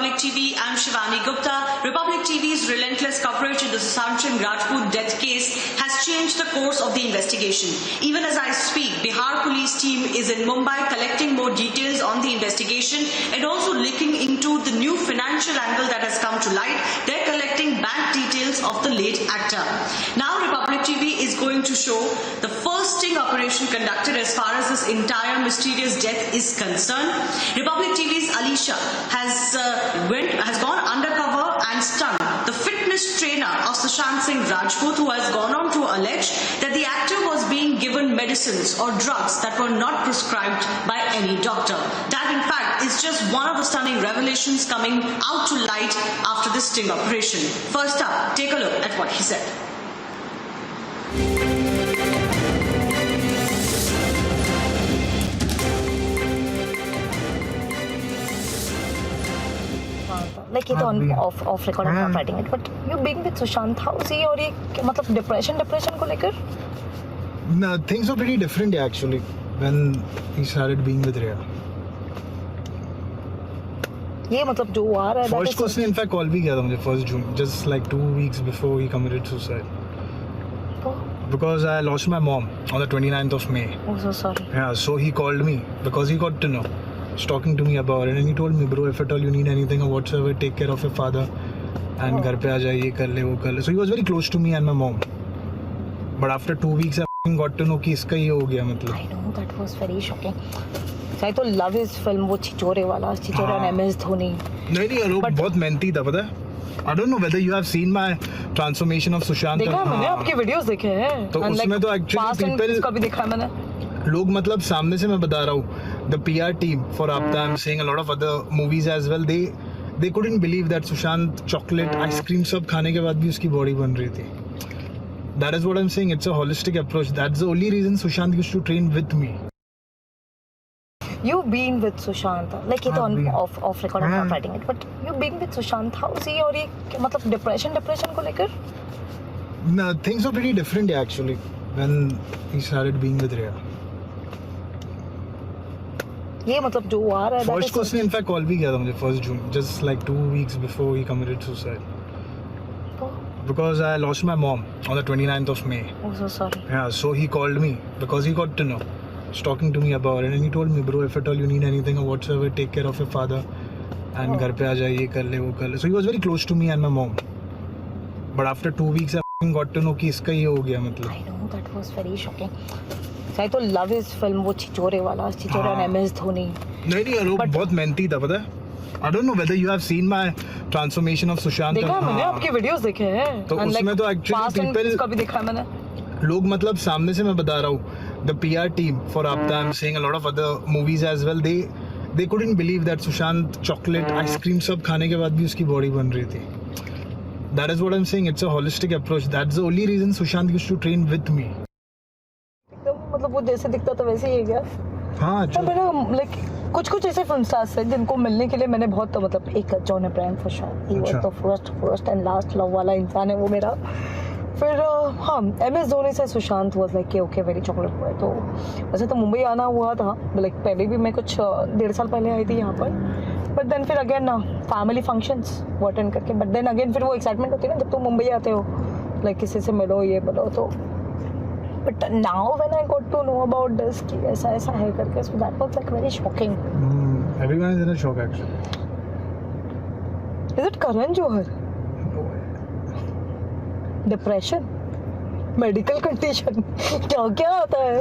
Republic TV. I'm Shivani Gupta. Republic TV's relentless coverage of the Sushant Singh Rajput death case has changed the course of the investigation. Even as I speak, Bihar police team is in Mumbai collecting more details on the investigation and also looking into the new financial angle that has come to light. They're collecting bank details of the late actor. Now Republic TV is going to show the first sting operation conducted as far as this entire mysterious death is concerned. Republic TV's Alisha has gone undercover and stung the fitness trainer of Sushant Singh Rajput, who has gone on to allege that the actor was being given medicines or drugs that were not prescribed by any doctor. That in fact is just one of the stunning revelations coming out to light after this sting operation. First up, take a look at what he said. Like ये तो off record I'm not writing it, but you being with Sushant, how is he? और ये मतलब depression को लेकर? No, things were pretty different actually when he started being with Rhea. ये मतलब जो आ रहा है. First को उसने in fact call भी किया था मुझे 1st June, just like 2 weeks before he committed suicide. Because I lost my mom on the 29th of May. Oh, so sorry. Yeah, so he called me because he got to know. He was talking to me about it and he told me, bro, if at all you need anything or whatsoever, take care of your father and घर पे आ जा, ये कर ले, वो कर ले. So he was very close to me and my mom. But after 2 weeks, I got to know कि इसका ये हो गया मतलब. I know, that was very shocking. So I तो love his film वो छिछोरे वाला, छिछोरे और MS धोनी. नहीं वो बहुत मेहनती था पता है. I don't know whether you have seen my transformation of Sushant. देखा मैंने आपके वीडियोस देखे हैं. तो उसमें तो actually people का भी देखा है मैंने. लोग मतलब सामने से मैं बता रहा हूँ, the PR team for Apta, I'm saying a lot of other movies as well, they couldn't believe that Sushant chocolate ice cream सब खाने के बाद भी उसकी body बन रही थी. That is what I'm saying, it's a holistic approach. That's the only reason Sushant used to train with me. You being with Sushant, like ये तो off record I'm not writing it, but you being with Sushant, how is he? और ये मतलब depression को लेकर? No, things were pretty different actually when he started being with Rhea. ये मतलब जो आ रहा है. First को उसने in fact call भी किया था मुझे 1st June, just like 2 weeks before he committed suicide. Because I lost my mom on the 29th of May. Oh, so sorry. Yeah, so he called me because he got to know. He was talking to me about it and he told me, bro, if at all you need anything or whatsoever, take care of your father and घर पे आ जा, ये कर ले, वो कर ले. So he was very close to me and my mom. But after 2 weeks, I got to know कि इसका ये हो गया मतलब. I know, that was very shocking. So I तो love his film वो छिछोरे वाला, छिछोरे और MS धोनी. नहीं वो बहुत मेहनती था पता है. I don't know whether you have seen my transformation of Sushant. देखा मैंने आपके वीडियोस देखे हैं. तो उसमें तो actually people का भी देखा है मैंने. लोग मतलब सामने से मैं बता रहा हूँ, the PR team for Apta, I'm saying a lot of other movies as well, they couldn't believe that Sushant chocolate ice cream सब खाने के बाद भी उसकी body बन रही थी. That is what I'm saying, it's a holistic approach. That's the only reason Sushant used to train with me. मतलब वो जैसे दिखता था वैसे ही है क्या? हाँ अच्छा. मैंने लाइक कुछ ऐसे फिल्म स्टार्स हैं जिनको मिलने के लिए मैंने बहुत मतलब एक John Abraham for sure, he was the first and last love वाला इंसान है वो मेरा. फिर हाँ MS धोनी से Sushant was like okay very chocolate boy. तो वैसे तो मुंबई आना हुआ था, लाइक पहले भी मैं कुछ 1.5 साल पहले आई थी यहाँ पर. बट देन फिर अगेन ना फैमिली फंक्शंस वो अटेंड करके, बट देन अगेन फिर वो एक्साइटमेंट होती है ना जब तुम मुंबई आते हो, लाइक किसी से मिलो ये बोलो तो. But now when I got to know about this कि ऐसा है करके, so that was like very shocking. Everyone is in a shock actually. Is it Karan Johar? Depression? Medical condition? क्या होता है?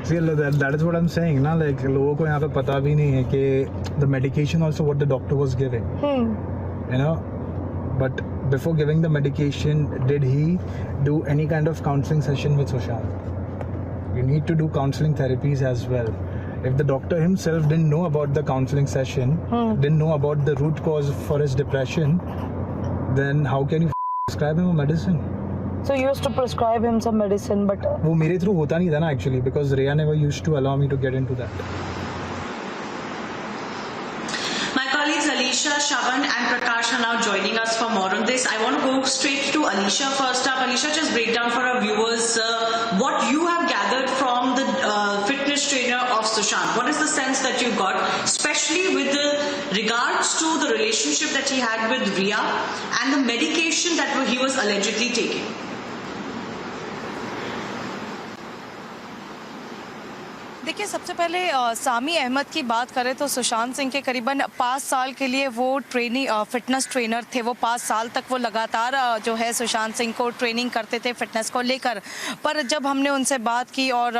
See, that is what I'm saying ना, like लोगों को यहाँ पे पता भी नहीं है कि the medication also what the doctor was giving. You know, but before giving the medication, did he do any kind of counseling session with Sushant? You need to do counseling therapies as well. If the doctor himself didn't know about the counseling session, didn't know about the root cause for his depression, then how can you prescribe him a medicine? So you used to prescribe him some medicine, but वो मेरे through होता नहीं था ना actually, because Rhea never used to allow me to get into that. colleagues Alisha, Shaban and Prakash are now joining us for more on this. I want to go straight to Alisha first up. Alisha, just break down for our viewers what you have gathered from the fitness trainer of Sushant. What is the sense that you got, especially with the regards to the relationship that he had with Riya and the medication that he was allegedly taking. देखिए, सबसे पहले सामी अहमद की बात करें तो सुशांत सिंह के करीबन 5 साल के लिए वो फिटनेस ट्रेनर थे। वो 5 साल तक वो लगातार जो है सुशांत सिंह को ट्रेनिंग करते थे फिटनेस को लेकर। पर जब हमने उनसे बात की और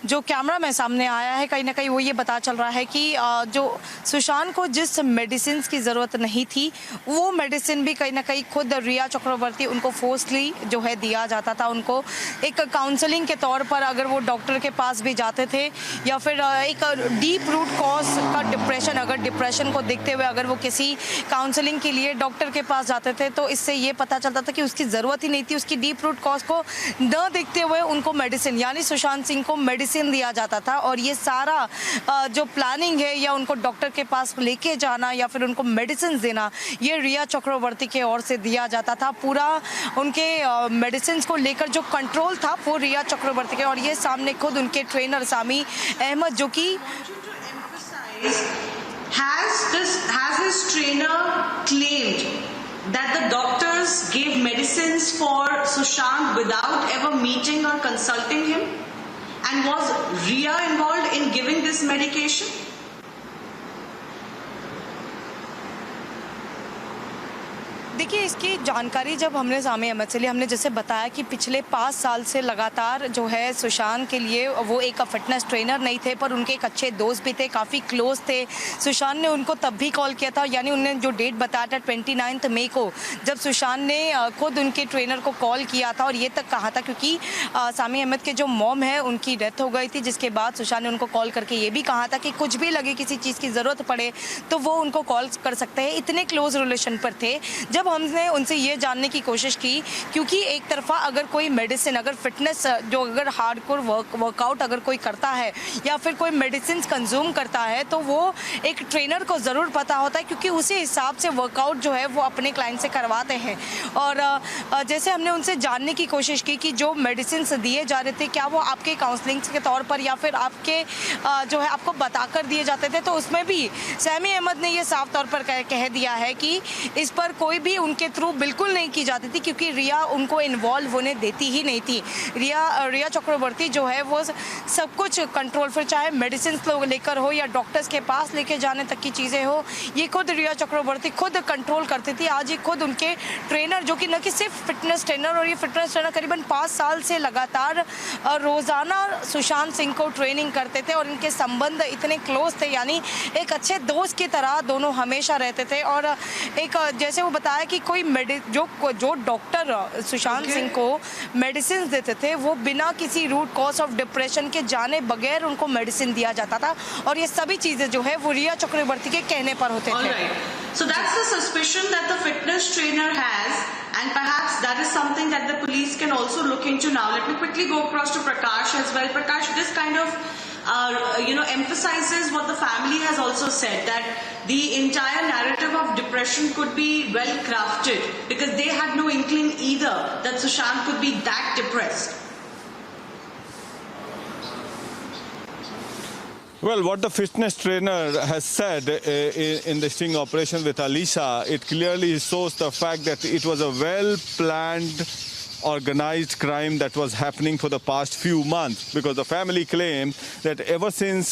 जो कैमरा में सामने आया है, कहीं ना कहीं वो ये पता चल रहा है कि जो सुशांत को जिस मेडिसिन की ज़रूरत नहीं थी, वो मेडिसिन भी कहीं ना कहीं खुद रिया चक्रवर्ती उनको फोर्सली जो है दिया जाता था। उनको एक काउंसलिंग के तौर पर अगर वो डॉक्टर के पास भी जाते थे या फिर एक डीप रूट कॉज का डिप्रेशन, अगर डिप्रेशन को देखते हुए अगर वो किसी काउंसलिंग के लिए डॉक्टर के पास जाते थे तो इससे ये पता चलता था कि उसकी ज़रूरत ही नहीं थी। उसकी डीप रूट कॉज को न देखते हुए उनको मेडिसिन यानी सुशांत सिंह को मेडिसिन दिया जाता था। और ये सारा जो प्लानिंग है या उनको डॉक्टर के पास लेके जाना या फिर उनको मेडिसिन देना, ये रिया चक्रवर्ती के ओर से दिया जाता था। पूरा उनके मेडिसिन को लेकर जो कंट्रोल था वो रिया चक्रवर्ती के, और ये सामने खुद उनके ट्रेनर सामी अहमद जो कि has his trainer claimed that the doctors gave medicines for Sushant without ever meeting or consulting him, and was Riya involved in giving this medication? देखिए, इसकी जानकारी जब हमने सामी अहमद से ली, हमने जैसे बताया कि पिछले 5 साल से लगातार जो है सुशांत के लिए वो एक फिटनेस ट्रेनर नहीं थे, पर उनके एक अच्छे दोस्त भी थे, काफ़ी क्लोज थे। सुशांत ने उनको तब भी कॉल किया था, यानी उन्होंने जो डेट बताया था 29 मई को, जब सुशांत ने खुद उनके ट्रेनर को कॉल किया था और ये तक कहा था, क्योंकि सामी अहमद के जो मॉम है उनकी डेथ हो गई थी, जिसके बाद सुशांत ने उनको कॉल करके ये भी कहा था कि कुछ भी लगे, किसी चीज़ की ज़रूरत पड़े तो वो उनको कॉल कर सकते हैं। इतने क्लोज रिलेशन पर थे। जब हमने उनसे ये जानने की कोशिश की, क्योंकि एक तरफा अगर कोई मेडिसिन, अगर फिटनेस जो अगर हार्डकोर वर्कआउट अगर कोई करता है या फिर कोई मेडिसिन कंज्यूम करता है तो वो एक ट्रेनर को ज़रूर पता होता है, क्योंकि उसी हिसाब से वर्कआउट जो है वो अपने क्लाइंट से करवाते हैं। और जैसे हमने उनसे जानने की कोशिश की कि जो मेडिसिन दिए जा रहे थे क्या वो आपके काउंसलिंग के तौर पर या फिर आपके जो है आपको बताकर दिए जाते थे, तो उसमें भी सामी अहमद ने ये साफ तौर पर कह दिया है कि इस पर कोई भी उनके थ्रू बिल्कुल नहीं की जाती थी, क्योंकि रिया उनको इन्वॉल्व होने देती ही नहीं थी। रिया चक्रवर्ती जो है वो सब कुछ कंट्रोल, फिर चाहे मेडिसिन लेकर हो या डॉक्टर्स के पास लेके जाने तक की चीज़ें हो, ये खुद रिया चक्रवर्ती खुद कंट्रोल करती थी। आज ये खुद उनके ट्रेनर, जो कि न कि सिर्फ फिटनेस ट्रेनर, और ये फिटनेस ट्रेनर करीबन 5 साल से लगातार रोज़ाना सुशांत सिंह को ट्रेनिंग करते थे और इनके संबंध इतने क्लोज थे, यानी एक अच्छे दोस्त की तरह दोनों हमेशा रहते थे। और एक जैसे वो बताया कि कोई जो डॉक्टर सुशांत सिंह को मेडिसिन देते थे वो बिना किसी रूट कॉज ऑफ डिप्रेशन के जाने बगैर उनको मेडिसिन दिया जाता था, और ये सभी चीजें जो है वो रिया चक्रवर्ती के कहने पर होते थे। So that's the suspicion that the fitness trainer has, and perhaps that is something that the police can also look into now. Let me quickly go across to Prakash as well. Prakash, this kind of emphasizes what the family has also said, that the entire narrative of depression could be well crafted because they had no inkling either that Sushant could be that depressed. Well, what the fitness trainer has said in the sting operation with Alisha, it clearly shows the fact that it was a well-planned, organized crime that was happening for the past few months, because the family claims that ever since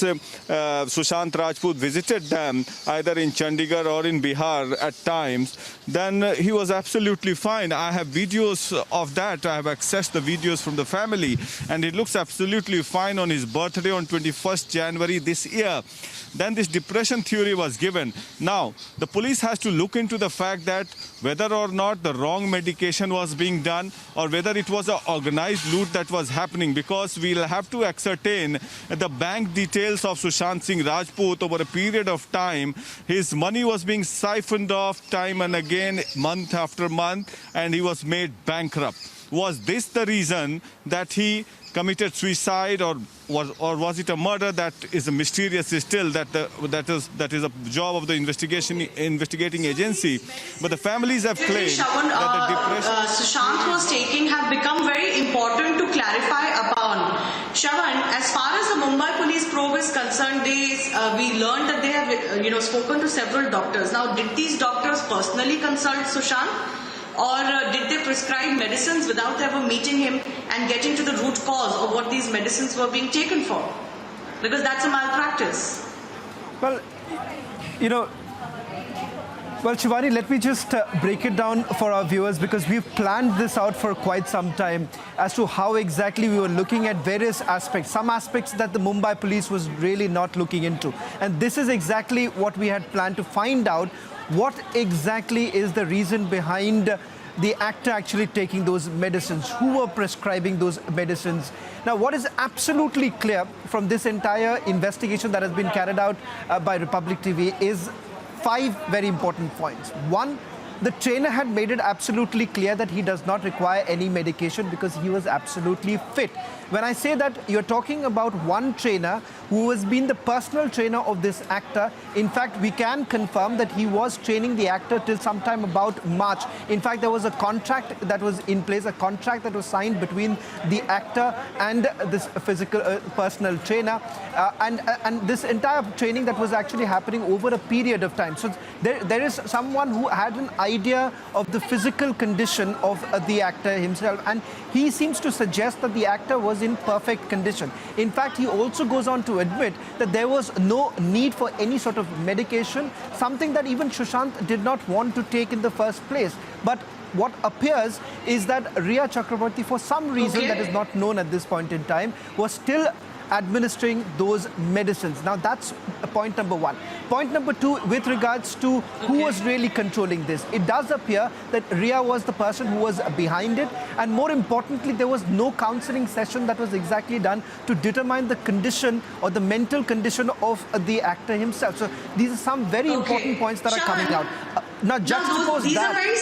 Sushant Rajput visited them either in Chandigarh or in Bihar at times, then he was absolutely fine. I have videos of that. I have accessed the videos from the family, and it looks absolutely fine on his birthday on 21st January this year. Then this depression theory was given. Now, the police has to look into the fact that whether or not the wrong medication was being done or whether it was an organized loot that was happening, because we'll have to ascertain the bank details of Sushant Singh Rajput over a period of time. His money was being siphoned off time and again, month after month, and he was made bankrupt. Was this the reason that he committed suicide, or was it a murder? That is a mysterious still. That is a job of the investigating agency. But the families have claimed that the depression Sushant was taking have become very important to clarify upon. Shravan, as far as the Mumbai police probe is concerned, concerned, we learned that they have spoken to several doctors. Now, did these doctors personally consult Sushant, or did they prescribe medicines without ever meeting him and getting to the root cause of what these medicines were being taken for? Because that's a malpractice. Well, well, Shivani, let me just break it down for our viewers, because we've planned this out for quite some time as to how exactly we were looking at various aspects, some aspects that the Mumbai police was really not looking into. And this is exactly what we had planned, to find out what exactly is the reason behind the actor actually taking those medicines, who were prescribing those medicines. Now, what is absolutely clear from this entire investigation that has been carried out by Republic TV is 5 very important points. One, the trainer had made it absolutely clear that he does not require any medication because he was absolutely fit. When I say that, you're talking about one trainer who has been the personal trainer of this actor. In fact, we can confirm that he was training the actor till sometime about March. In fact, there was a contract that was in place, a contract that was signed between the actor and this physical personal trainer. And this entire training that was actually happening over a period of time. So there is someone who had an idea of the physical condition of the actor himself, and he seems to suggest that the actor was in perfect condition. In fact, he also goes on to admit that there was no need for any sort of medication, something that even Sushant did not want to take in the first place. But what appears is that Rhea Chakraborty, for some reason that is not known at this point in time, was still administering those medicines. Now, that's point number 1. Point number 2, with regards to who was really controlling this, it does appear that Rhea was the person who was behind it, and more importantly, there was no counseling session that was exactly done to determine the condition or the mental condition of the actor himself. So these are some very important points that are coming out. Now, juxtapose these that. are very